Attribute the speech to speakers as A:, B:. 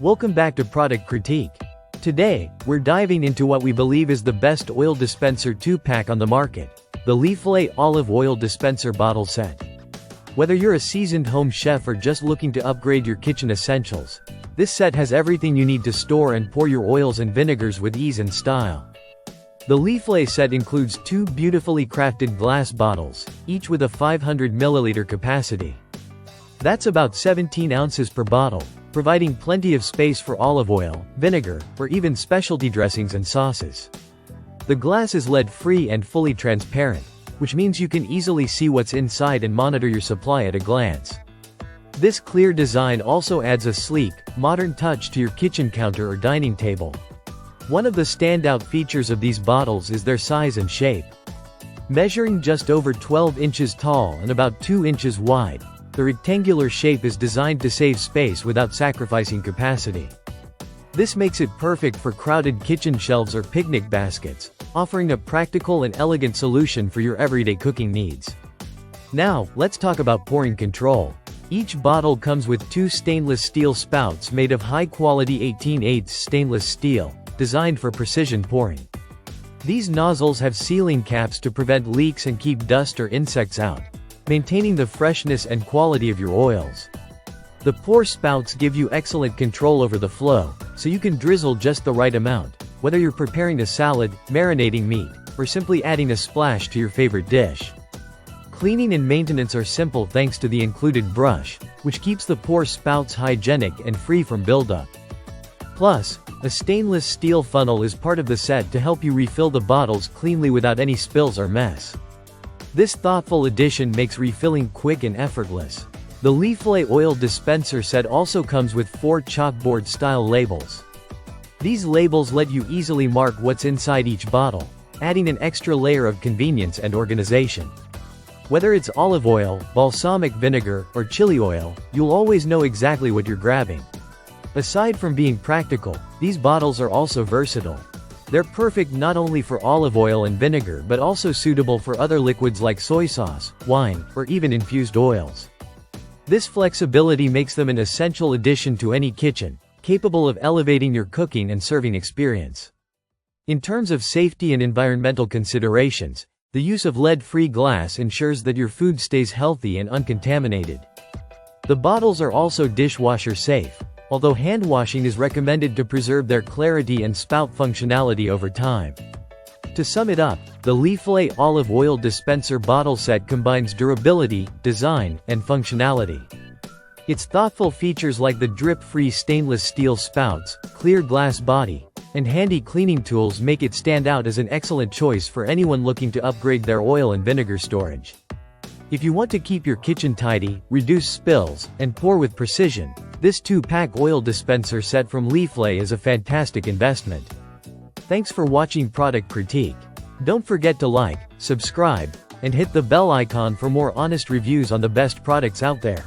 A: Welcome back to Product Critique. Today, we're diving into what we believe is the best oil dispenser 2-pack on the market, the Leaflai Olive Oil Dispenser Bottle Set. Whether you're a seasoned home chef or just looking to upgrade your kitchen essentials, this set has everything you need to store and pour your oils and vinegars with ease and style. The Leaflai set includes 2 beautifully crafted glass bottles, each with a 500 milliliter capacity. That's about 17 ounces per bottle, providing plenty of space for olive oil, vinegar, or even specialty dressings and sauces. The glass is lead-free and fully transparent, which means you can easily see what's inside and monitor your supply at a glance. This clear design also adds a sleek, modern touch to your kitchen counter or dining table. One of the standout features of these bottles is their size and shape. Measuring just over 12 inches tall and about 2 inches wide, the rectangular shape is designed to save space without sacrificing capacity. This makes it perfect for crowded kitchen shelves or picnic baskets, offering a practical and elegant solution for your everyday cooking needs. Now, let's talk about pouring control. Each bottle comes with 2 stainless steel spouts made of high-quality 18/8 stainless steel, designed for precision pouring. These nozzles have sealing caps to prevent leaks and keep dust or insects out, maintaining the freshness and quality of your oils. The pour spouts give you excellent control over the flow, so you can drizzle just the right amount, whether you're preparing a salad, marinating meat, or simply adding a splash to your favorite dish. Cleaning and maintenance are simple thanks to the included brush, which keeps the pour spouts hygienic and free from buildup. Plus, a stainless steel funnel is part of the set to help you refill the bottles cleanly without any spills or mess. This thoughtful addition makes refilling quick and effortless. The Leaflai Oil Dispenser set also comes with 4 chalkboard-style labels. These labels let you easily mark what's inside each bottle, adding an extra layer of convenience and organization. Whether it's olive oil, balsamic vinegar, or chili oil, you'll always know exactly what you're grabbing. Aside from being practical, these bottles are also versatile. They're perfect not only for olive oil and vinegar but also suitable for other liquids like soy sauce, wine, or even infused oils. This flexibility makes them an essential addition to any kitchen, capable of elevating your cooking and serving experience. In terms of safety and environmental considerations, the use of lead-free glass ensures that your food stays healthy and uncontaminated. The bottles are also dishwasher safe, although hand washing is recommended to preserve their clarity and spout functionality over time. To sum it up, the Leaflai Olive Oil Dispenser Bottle Set combines durability, design, and functionality. Its thoughtful features like the drip-free stainless steel spouts, clear glass body, and handy cleaning tools make it stand out as an excellent choice for anyone looking to upgrade their oil and vinegar storage. If you want to keep your kitchen tidy, reduce spills, and pour with precision, this 2-pack oil dispenser set from Leaflai is a fantastic investment. Thanks for watching Product Critique. Don't forget to like, subscribe, and hit the bell icon for more honest reviews on the best products out there.